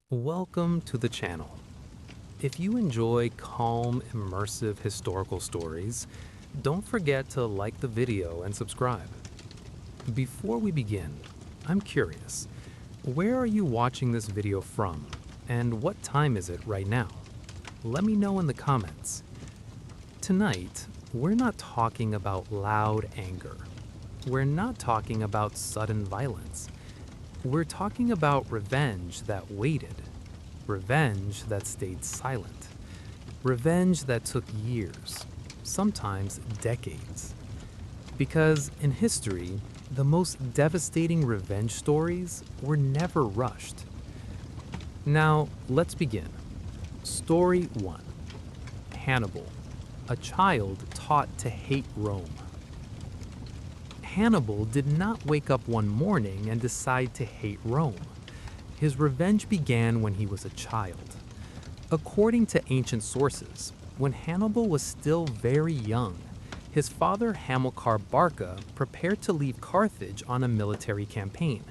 Welcome to the channel. If you enjoy calm, immersive historical stories, don't forget to like the video and subscribe. Before we begin, I'm curious, where are you watching this video from, and what time is it right now? Let me know in the comments. Tonight, we're not talking about loud anger. We're not talking about sudden violence. We're talking about revenge that waited, revenge that stayed silent, revenge that took years, sometimes decades. Because in history, the most devastating revenge stories were never rushed. Now, let's begin. Story 1. Hannibal, a child taught to hate Rome. Hannibal did not wake up one morning and decide to hate Rome. His revenge began when he was a child. According to ancient sources, when Hannibal was still very young, his father Hamilcar Barca prepared to leave Carthage on a military campaign.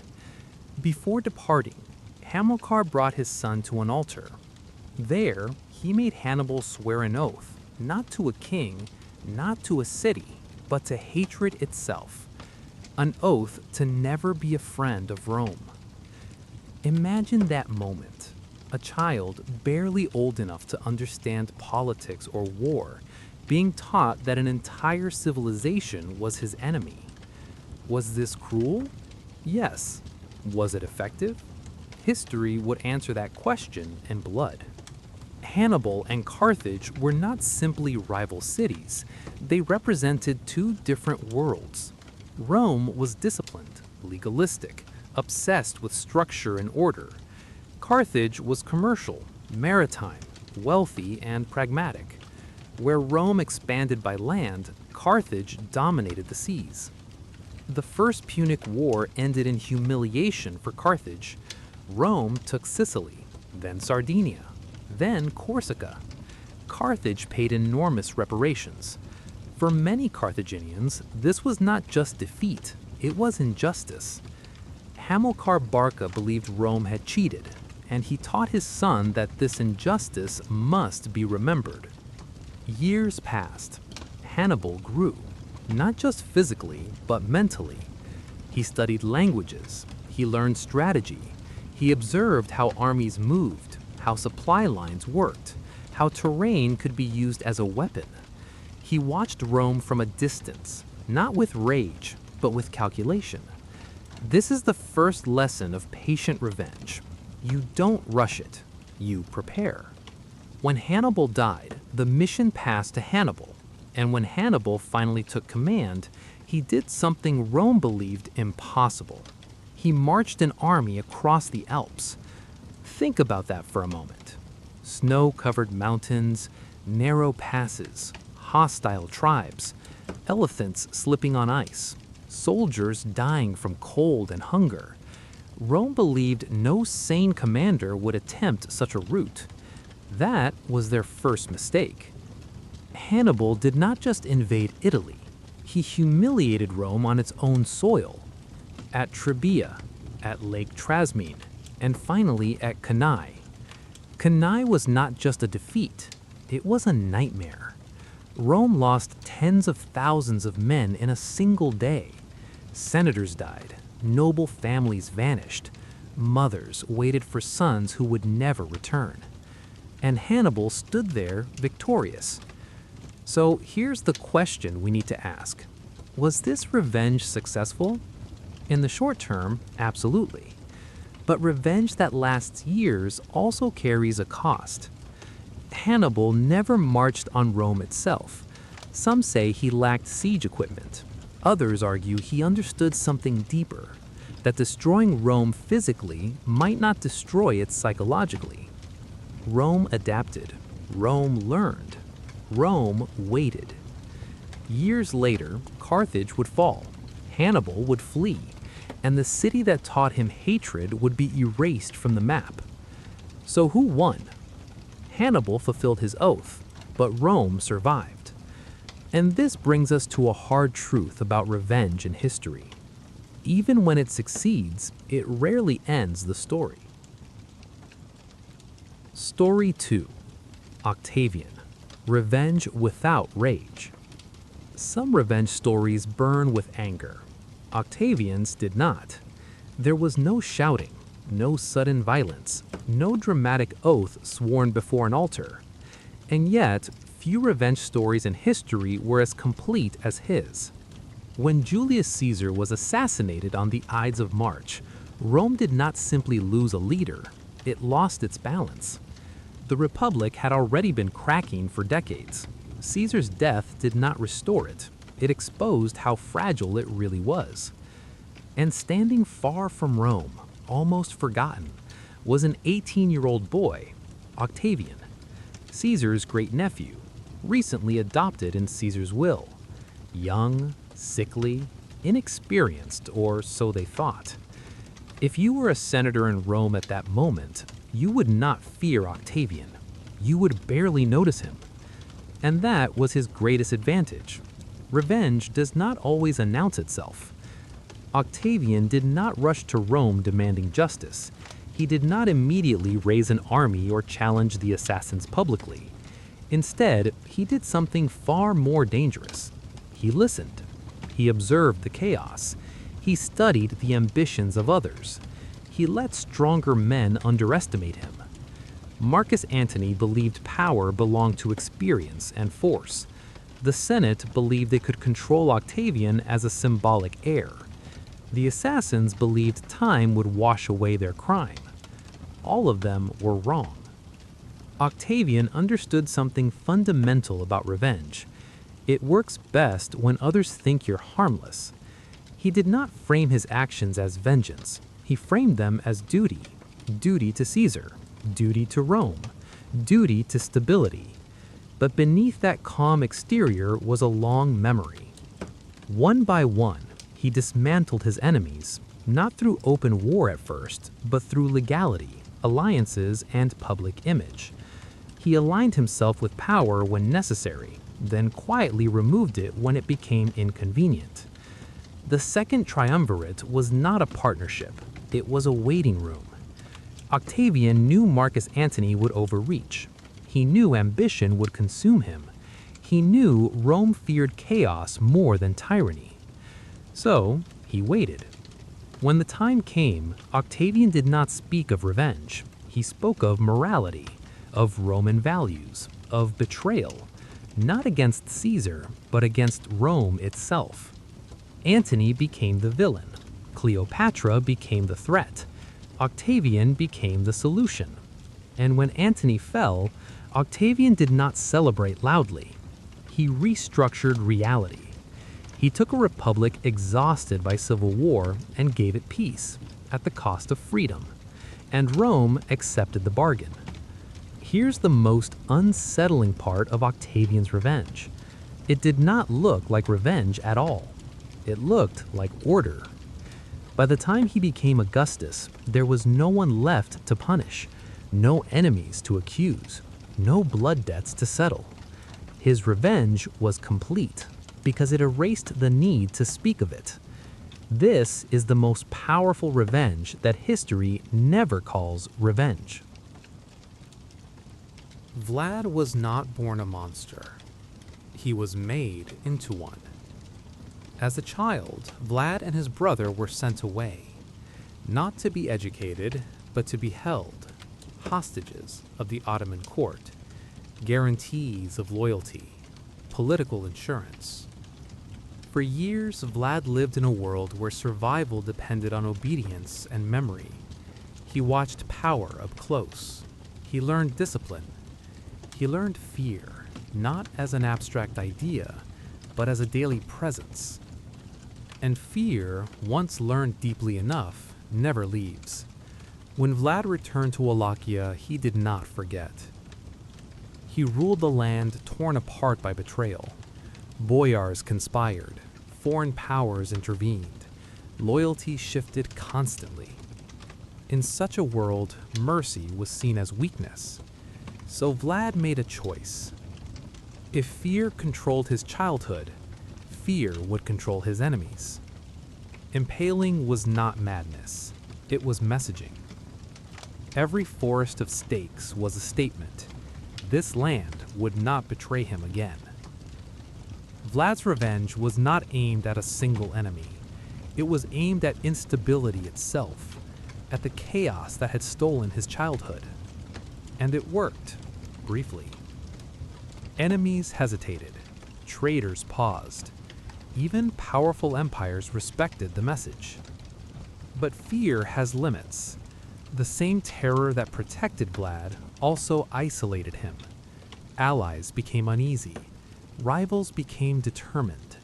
Before departing, Hamilcar brought his son to an altar. There, he made Hannibal swear an oath, not to a king, not to a city, but to hatred itself. An oath to never be a friend of Rome. Imagine that moment. A child barely old enough to understand politics or war, being taught that an entire civilization was his enemy. Was this cruel? Yes. Was it effective? History would answer that question in blood. Hannibal and Carthage were not simply rival cities. They represented two different worlds. Rome was disciplined, legalistic, obsessed with structure and order. Carthage was commercial, maritime, wealthy, and pragmatic. Where Rome expanded by land, Carthage dominated the seas. The First Punic War ended in humiliation for Carthage. Rome took Sicily, then Sardinia, then Corsica. Carthage paid enormous reparations. For many Carthaginians, this was not just defeat, it was injustice. Hamilcar Barca believed Rome had cheated, and he taught his son that this injustice must be remembered. Years passed. Hannibal grew, not just physically, but mentally. He studied languages, he learned strategy, he observed how armies moved, how supply lines worked, how terrain could be used as a weapon. He watched Rome from a distance, not with rage, but with calculation. This is the first lesson of patient revenge. You don't rush it, you prepare. When Hannibal died, the mission passed to Hannibal, and when Hannibal finally took command, he did something Rome believed impossible. He marched an army across the Alps. Think about that for a moment. Snow-covered mountains, narrow passes, hostile tribes, elephants slipping on ice, soldiers dying from cold and hunger. Rome believed no sane commander would attempt such a route. That was their first mistake. Hannibal did not just invade Italy, he humiliated Rome on its own soil. At Trebia, at Lake Trasmene, and finally at Cannae. Cannae was not just a defeat, it was a nightmare. Rome lost tens of thousands of men in a single day. Senators died, noble families vanished, mothers waited for sons who would never return. And Hannibal stood there victorious. So here's the question we need to ask. Was this revenge successful? In the short term, absolutely. But revenge that lasts years also carries a cost. Hannibal never marched on Rome itself. Some say he lacked siege equipment. Others argue he understood something deeper, that destroying Rome physically might not destroy it psychologically. Rome adapted. Rome learned. Rome waited. Years later, Carthage would fall. Hannibal would flee, and the city that taught him hatred would be erased from the map. So who won? Hannibal fulfilled his oath, but Rome survived. And this brings us to a hard truth about revenge in history. Even when it succeeds, it rarely ends the story. Story 2. Octavian. Revenge without rage. Some revenge stories burn with anger. Octavian's did not. There was no shouting, no sudden violence, no dramatic oath sworn before an altar. And yet, few revenge stories in history were as complete as his. When Julius Caesar was assassinated on the Ides of March, Rome did not simply lose a leader, it lost its balance. The Republic had already been cracking for decades. Caesar's death did not restore it. It exposed how fragile it really was. And standing far from Rome, almost forgotten, was an 18-year-old boy, Octavian, Caesar's great-nephew, recently adopted in Caesar's will. Young, sickly, inexperienced, or so they thought. If you were a senator in Rome at that moment, you would not fear Octavian. You would barely notice him. And that was his greatest advantage. Revenge does not always announce itself. Octavian did not rush to Rome demanding justice. He did not immediately raise an army or challenge the assassins publicly. Instead, he did something far more dangerous. He listened. He observed the chaos. He studied the ambitions of others. He let stronger men underestimate him. Marcus Antony believed power belonged to experience and force. The Senate believed they could control Octavian as a symbolic heir. The assassins believed time would wash away their crime. All of them were wrong. Octavian understood something fundamental about revenge. It works best when others think you're harmless. He did not frame his actions as vengeance. He framed them as duty. Duty to Caesar, duty to Rome, duty to stability. But beneath that calm exterior was a long memory. One by one, he dismantled his enemies, not through open war at first, but through legality, alliances, and public image. He aligned himself with power when necessary, then quietly removed it when it became inconvenient. The second triumvirate was not a partnership, it was a waiting room. Octavian knew Marcus Antony would overreach. He knew ambition would consume him. He knew Rome feared chaos more than tyranny. So, he waited. When the time came, Octavian did not speak of revenge. He spoke of morality, of Roman values, of betrayal, not against Caesar, but against Rome itself. Antony became the villain. Cleopatra became the threat. Octavian became the solution. And when Antony fell, Octavian did not celebrate loudly. He restructured reality. He took a republic exhausted by civil war and gave it peace, at the cost of freedom. And Rome accepted the bargain. Here's the most unsettling part of Octavian's revenge. It did not look like revenge at all. It looked like order. By the time he became Augustus, there was no one left to punish, no enemies to accuse, no blood debts to settle. His revenge was complete because it erased the need to speak of it. This is the most powerful revenge that history never calls revenge. Vlad was not born a monster. He was made into one. As a child, Vlad and his brother were sent away, not to be educated, but to be held, hostages of the Ottoman court, guarantees of loyalty, political insurance. For years, Vlad lived in a world where survival depended on obedience and memory. He watched power up close. He learned discipline. He learned fear, not as an abstract idea, but as a daily presence. And fear, once learned deeply enough, never leaves. When Vlad returned to Wallachia, he did not forget. He ruled the land torn apart by betrayal. Boyars conspired. Foreign powers intervened. Loyalty shifted constantly. In such a world, mercy was seen as weakness. So Vlad made a choice. If fear controlled his childhood, fear would control his enemies. Impaling was not madness. It was messaging. Every forest of stakes was a statement. This land would not betray him again. Vlad's revenge was not aimed at a single enemy. It was aimed at instability itself, at the chaos that had stolen his childhood. And it worked, briefly. Enemies hesitated. Traitors paused. Even powerful empires respected the message. But fear has limits. The same terror that protected Vlad also isolated him. Allies became uneasy. Rivals became determined.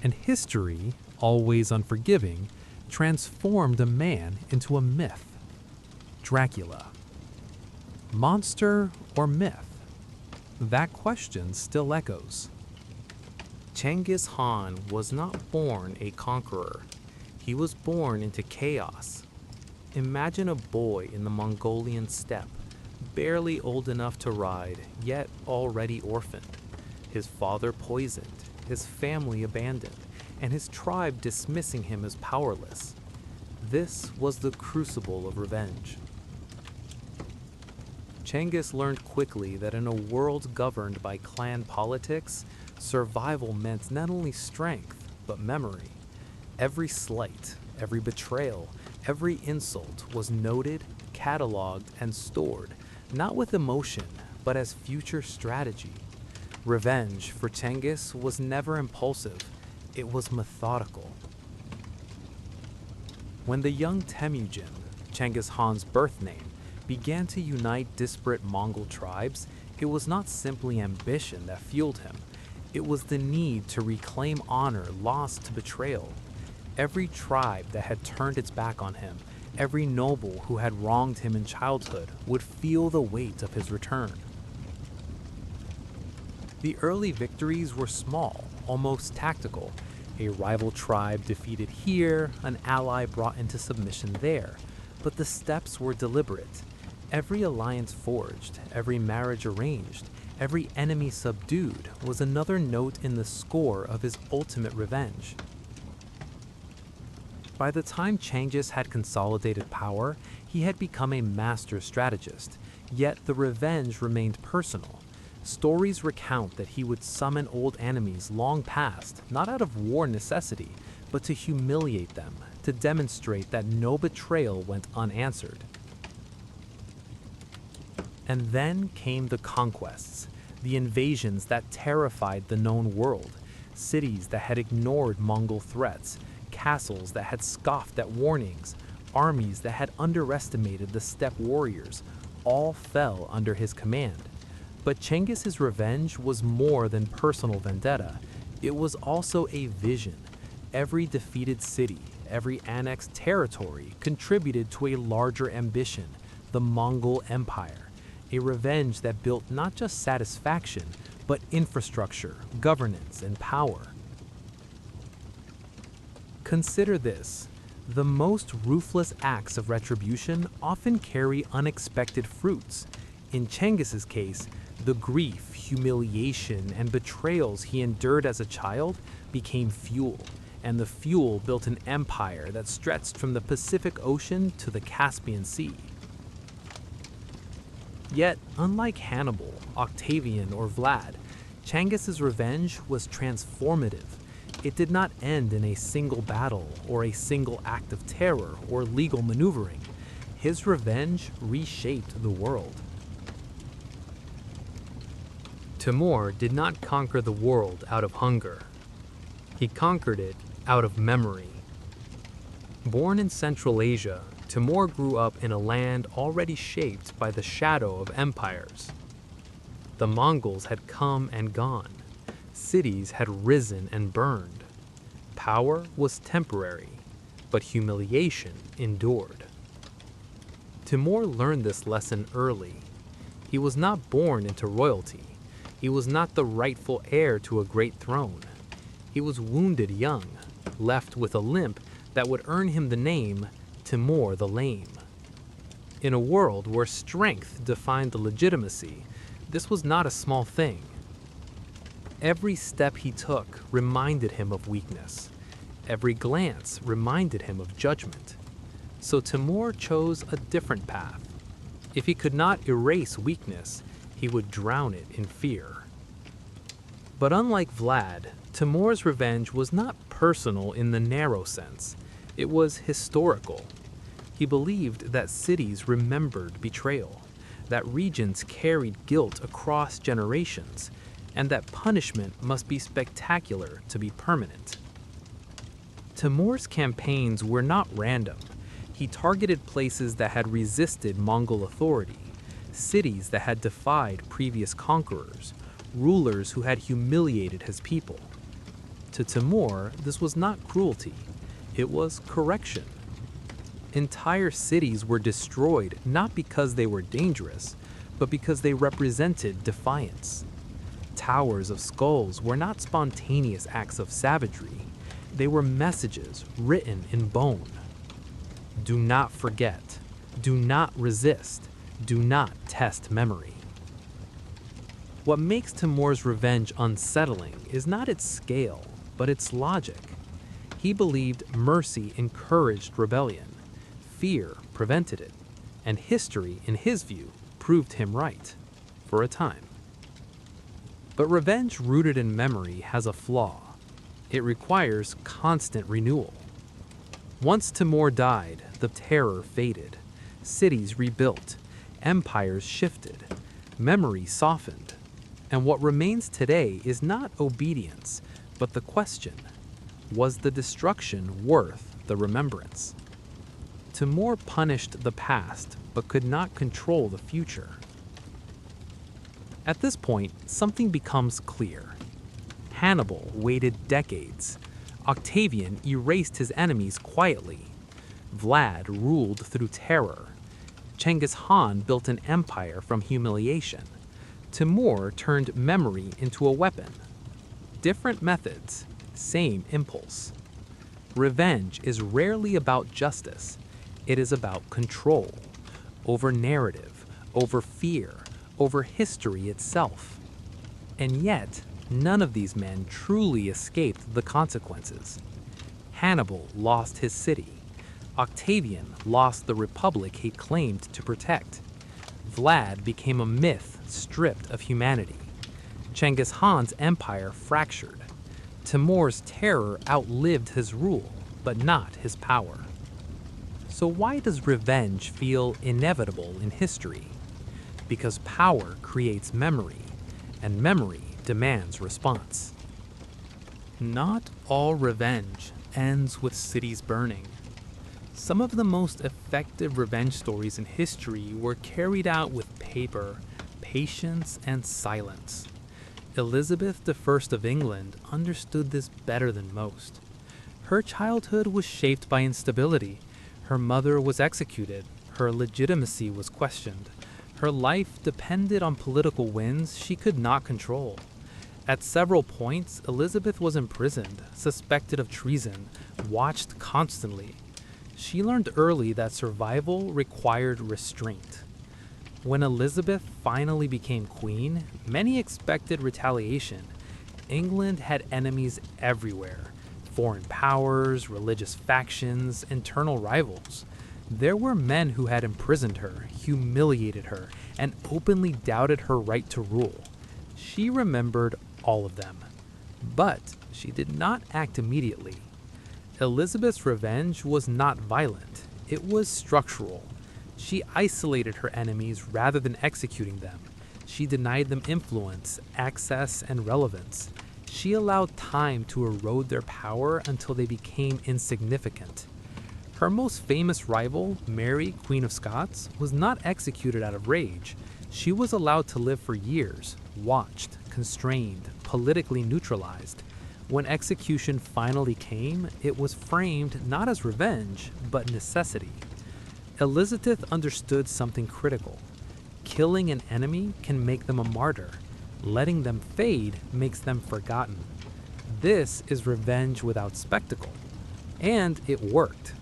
And history, always unforgiving, transformed a man into a myth. Dracula. Monster or myth? That question still echoes. Genghis Khan was not born a conqueror. He was born into chaos. Imagine a boy in the Mongolian steppe, barely old enough to ride, yet already orphaned. His father poisoned, his family abandoned, and his tribe dismissing him as powerless. This was the crucible of revenge. Genghis learned quickly that in a world governed by clan politics, survival meant not only strength, but memory. Every slight, every betrayal, every insult was noted, cataloged, and stored, not with emotion, but as future strategy. Revenge for Genghis was never impulsive, it was methodical. When the young Temujin, Genghis Khan's birth name, began to unite disparate Mongol tribes, it was not simply ambition that fueled him. It was the need to reclaim honor lost to betrayal. Every tribe that had turned its back on him, every noble who had wronged him in childhood, would feel the weight of his return. The early victories were small, almost tactical. A rival tribe defeated here, an ally brought into submission there. But the steps were deliberate. Every alliance forged, every marriage arranged, every enemy subdued was another note in the score of his ultimate revenge. By the time Genghis had consolidated power, he had become a master strategist, yet the revenge remained personal. Stories recount that he would summon old enemies long past, not out of war necessity, but to humiliate them, to demonstrate that no betrayal went unanswered. And then came the conquests, the invasions that terrified the known world, cities that had ignored Mongol threats, castles that had scoffed at warnings, armies that had underestimated the steppe warriors, all fell under his command. But Cengiz's revenge was more than personal vendetta. It was also a vision. Every defeated city, every annexed territory contributed to a larger ambition, the Mongol Empire. A revenge that built not just satisfaction, but infrastructure, governance, and power. Consider this. The most ruthless acts of retribution often carry unexpected fruits. In Cengiz's case, the grief, humiliation, and betrayals he endured as a child became fuel, and the fuel built an empire that stretched from the Pacific Ocean to the Caspian Sea. Yet, unlike Hannibal, Octavian, or Vlad, Cengiz's revenge was transformative. It did not end in a single battle or a single act of terror or legal maneuvering. His revenge reshaped the world. Timur did not conquer the world out of hunger. He conquered it out of memory. Born in Central Asia, Timur grew up in a land already shaped by the shadow of empires. The Mongols had come and gone. Cities had risen and burned. Power was temporary, but humiliation endured. Timur learned this lesson early. He was not born into royalty. He was not the rightful heir to a great throne. He was wounded young, left with a limp that would earn him the name Timur the Lame. In a world where strength defined the legitimacy, this was not a small thing. Every step he took reminded him of weakness. Every glance reminded him of judgment. So Timur chose a different path. If he could not erase weakness, he would drown it in fear. But unlike Vlad, Timur's revenge was not personal in the narrow sense. It was historical. He believed that cities remembered betrayal, that regions carried guilt across generations, and that punishment must be spectacular to be permanent. Timur's campaigns were not random. He targeted places that had resisted Mongol authority, cities that had defied previous conquerors, rulers who had humiliated his people. To Timur, this was not cruelty, it was correction. Entire cities were destroyed not because they were dangerous, but because they represented defiance. Towers of skulls were not spontaneous acts of savagery, they were messages written in bone. Do not forget, do not resist, do not test memory. What makes Timur's revenge unsettling is not its scale, but its logic. He believed mercy encouraged rebellion, fear prevented it, and history, in his view, proved him right, for a time. But revenge rooted in memory has a flaw. It requires constant renewal. Once Timur died, the terror faded, cities rebuilt, empires shifted, memory softened, and what remains today is not obedience, but the question, was the destruction worth the remembrance? Timur punished the past, but could not control the future. At this point, something becomes clear. Hannibal waited decades. Octavian erased his enemies quietly. Vlad ruled through terror. Genghis Khan built an empire from humiliation. Timur turned memory into a weapon. Different methods, same impulse. Revenge is rarely about justice. It is about control, over narrative, over fear, over history itself. And yet, none of these men truly escaped the consequences. Hannibal lost his city. Octavian lost the republic he claimed to protect. Vlad became a myth stripped of humanity. Genghis Khan's empire fractured. Timur's terror outlived his rule, but not his power. So why does revenge feel inevitable in history? Because power creates memory, and memory demands response. Not all revenge ends with cities burning. Some of the most effective revenge stories in history were carried out with paper, patience, and silence. Elizabeth I of England understood this better than most. Her childhood was shaped by instability. Her mother was executed. Her legitimacy was questioned. Her life depended on political winds she could not control. At several points, Elizabeth was imprisoned, suspected of treason, watched constantly. She learned early that survival required restraint. When Elizabeth finally became queen, many expected retaliation. England had enemies everywhere: foreign powers, religious factions, internal rivals. There were men who had imprisoned her, humiliated her, and openly doubted her right to rule. She remembered all of them. But she did not act immediately. Elizabeth's revenge was not violent. It was structural. She isolated her enemies rather than executing them. She denied them influence, access, and relevance. She allowed time to erode their power until they became insignificant. Her most famous rival, Mary, Queen of Scots, was not executed out of rage. She was allowed to live for years, watched, constrained, politically neutralized. When execution finally came, it was framed not as revenge, but necessity. Elizabeth understood something critical. Killing an enemy can make them a martyr. Letting them fade makes them forgotten. This is revenge without spectacle. And it worked.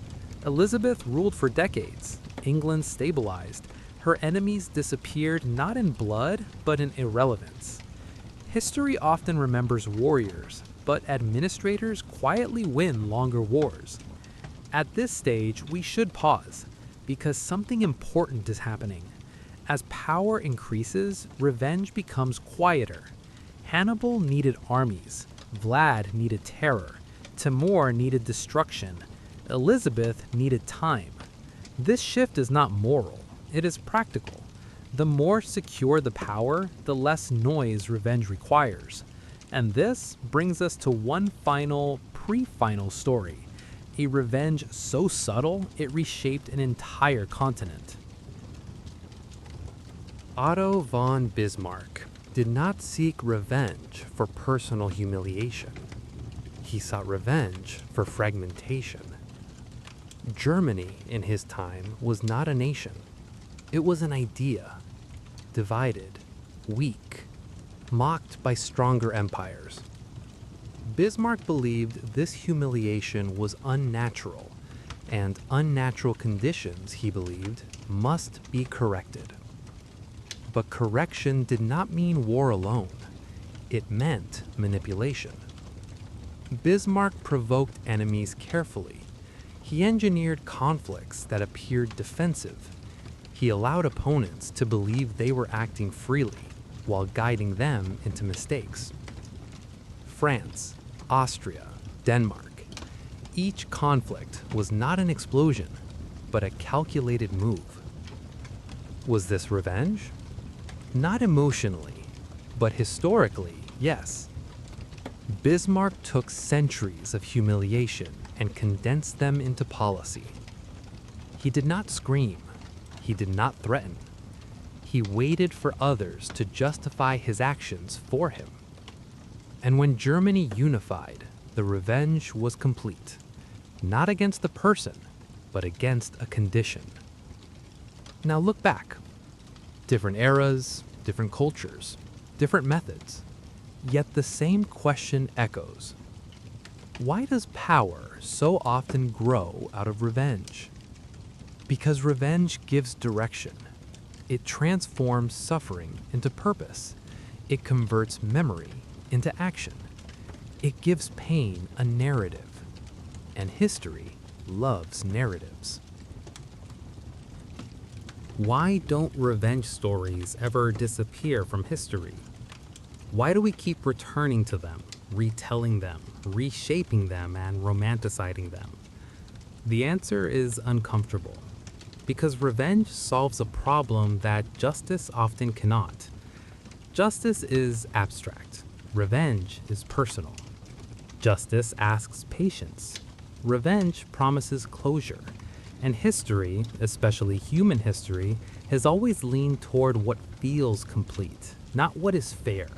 Elizabeth ruled for decades. England stabilized. Her enemies disappeared not in blood, but in irrelevance. History often remembers warriors, but administrators quietly win longer wars. At this stage, we should pause, because something important is happening. As power increases, revenge becomes quieter. Hannibal needed armies, Vlad needed terror, Timur needed destruction, Elizabeth needed time. This shift is not moral, it is practical. The more secure the power, the less noise revenge requires. And this brings us to one final, pre-final story. A revenge so subtle, it reshaped an entire continent. Otto von Bismarck did not seek revenge for personal humiliation. He sought revenge for fragmentation. Germany, in his time, was not a nation. It was an idea, divided, weak, mocked by stronger empires. Bismarck believed this humiliation was unnatural, and unnatural conditions, he believed, must be corrected. But correction did not mean war alone. It meant manipulation. Bismarck provoked enemies carefully. He engineered conflicts that appeared defensive. He allowed opponents to believe they were acting freely, while guiding them into mistakes. France, Austria, Denmark. Each conflict was not an explosion, but a calculated move. Was this revenge? Not emotionally, but historically, yes. Bismarck took centuries of humiliation and condensed them into policy. He did not scream. He did not threaten. He waited for others to justify his actions for him. And when Germany unified, the revenge was complete. Not against the person, but against a condition. Now look back. Different eras, different cultures, different methods. Yet the same question echoes. Why does power so often grow out of revenge? Because revenge gives direction. It transforms suffering into purpose. It converts memory into action. It gives pain a narrative. And history loves narratives. Why don't revenge stories ever disappear from history? Why do we keep returning to them, retelling them, reshaping them, and romanticizing them? The answer is uncomfortable. Because revenge solves a problem that justice often cannot. Justice is abstract. Revenge is personal. Justice asks patience. Revenge promises closure. And history, especially human history, has always leaned toward what feels complete, not what is fair.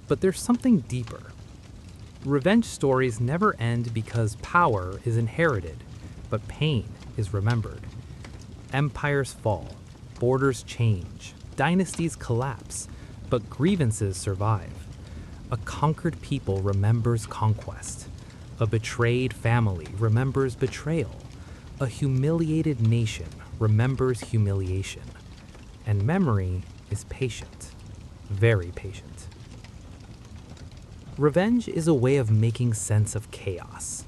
But there's something deeper. Revenge stories never end because power is inherited, but pain is remembered. Empires fall, borders change, dynasties collapse, but grievances survive. A conquered people remembers conquest. A betrayed family remembers betrayal. A humiliated nation remembers humiliation. And memory is patient, very patient. Revenge is a way of making sense of chaos.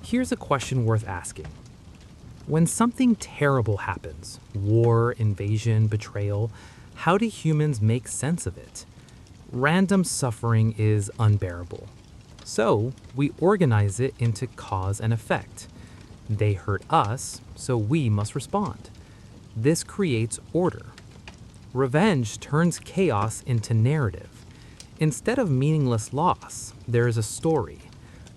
Here's a question worth asking. When something terrible happens, war, invasion, betrayal, how do humans make sense of it? Random suffering is unbearable. So we organize it into cause and effect. They hurt us, so we must respond. This creates order. Revenge turns chaos into narrative. Instead of meaningless loss, there is a story,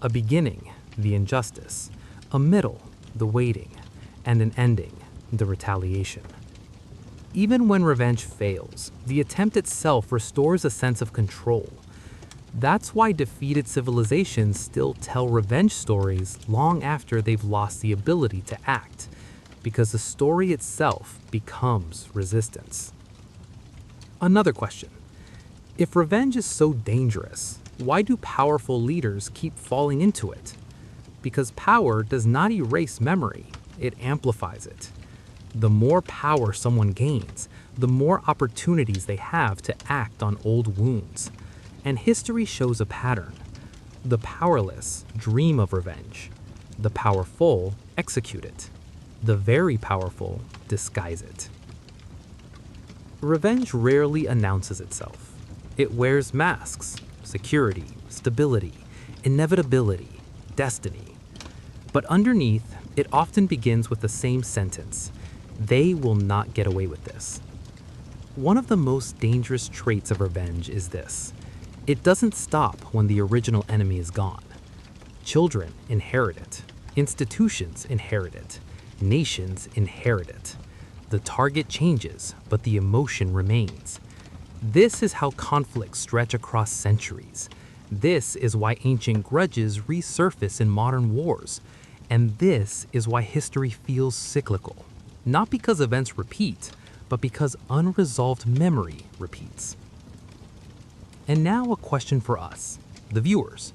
a beginning, the injustice, a middle, the waiting, and an ending, the retaliation. Even when revenge fails, the attempt itself restores a sense of control. That's why defeated civilizations still tell revenge stories long after they've lost the ability to act, because the story itself becomes resistance. Another question. If revenge is so dangerous, why do powerful leaders keep falling into it? Because power does not erase memory, it amplifies it. The more power someone gains, the more opportunities they have to act on old wounds. And history shows a pattern. The powerless dream of revenge. The powerful execute it. The very powerful disguise it. Revenge rarely announces itself. It wears masks: security, stability, inevitability, destiny. But underneath, it often begins with the same sentence: they will not get away with this. One of the most dangerous traits of revenge is this: it doesn't stop when the original enemy is gone. Children inherit it. Institutions inherit it. Nations inherit it. The target changes, but the emotion remains. This is how conflicts stretch across centuries. This is why ancient grudges resurface in modern wars. And this is why history feels cyclical. Not because events repeat, but because unresolved memory repeats. And now a question for us, the viewers.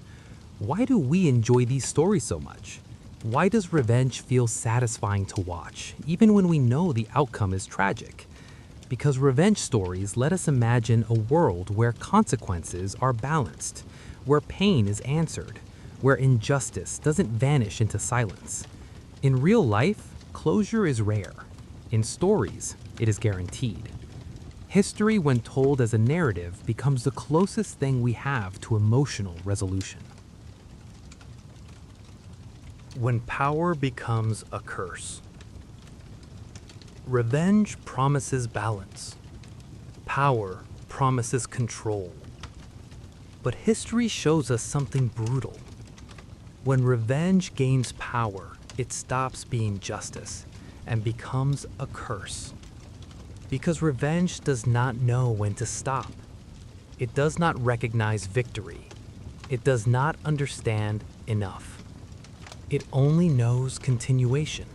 Why do we enjoy these stories so much? Why does revenge feel satisfying to watch, even when we know the outcome is tragic? Because revenge stories let us imagine a world where consequences are balanced, where pain is answered, where injustice doesn't vanish into silence. In real life, closure is rare. In stories, it is guaranteed. History, when told as a narrative, becomes the closest thing we have to emotional resolution. When power becomes a curse. Revenge promises balance. Power promises control. But history shows us something brutal. When revenge gains power, it stops being justice and becomes a curse. Because revenge does not know when to stop. It does not recognize victory. It does not understand enough. It only knows continuation.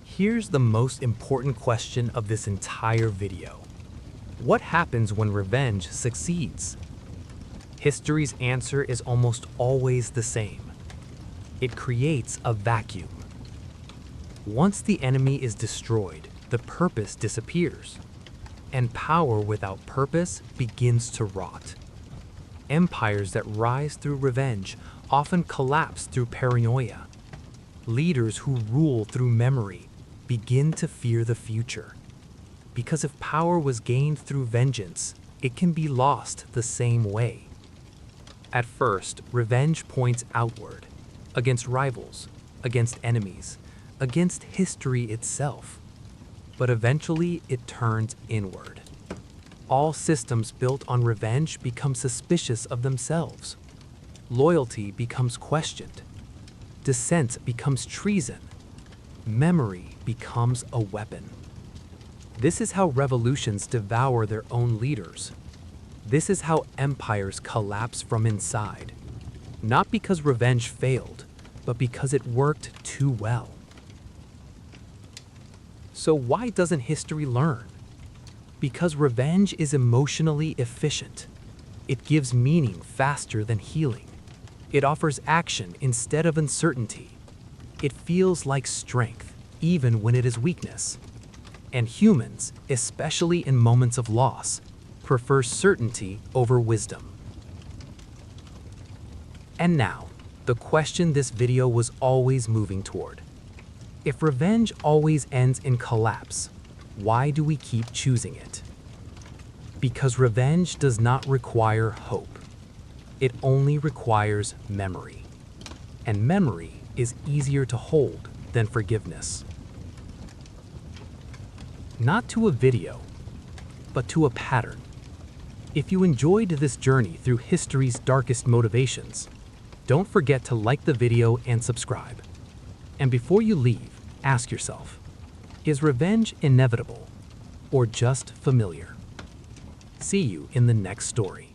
Here's the most important question of this entire video. What happens when revenge succeeds? History's answer is almost always the same. It creates a vacuum. Once the enemy is destroyed, the purpose disappears. And power without purpose begins to rot. Empires that rise through revenge often collapse through paranoia. Leaders who rule through memory begin to fear the future. Because if power was gained through vengeance, it can be lost the same way. At first, revenge points outward, against rivals, against enemies, against history itself. But eventually, it turns inward. All systems built on revenge become suspicious of themselves. Loyalty becomes questioned. Dissent becomes treason. Memory becomes a weapon. This is how revolutions devour their own leaders. This is how empires collapse from inside. Not because revenge failed, but because it worked too well. So why doesn't history learn? Because revenge is emotionally efficient. It gives meaning faster than healing. It offers action instead of uncertainty. It feels like strength, even when it is weakness. And humans, especially in moments of loss, prefer certainty over wisdom. And now, the question this video was always moving toward. If revenge always ends in collapse, why do we keep choosing it? Because revenge does not require hope. It only requires memory. And memory is easier to hold than forgiveness. Not to a video, but to a pattern. If you enjoyed this journey through history's darkest motivations, don't forget to like the video and subscribe. And before you leave, ask yourself, is revenge inevitable or just familiar? See you in the next story.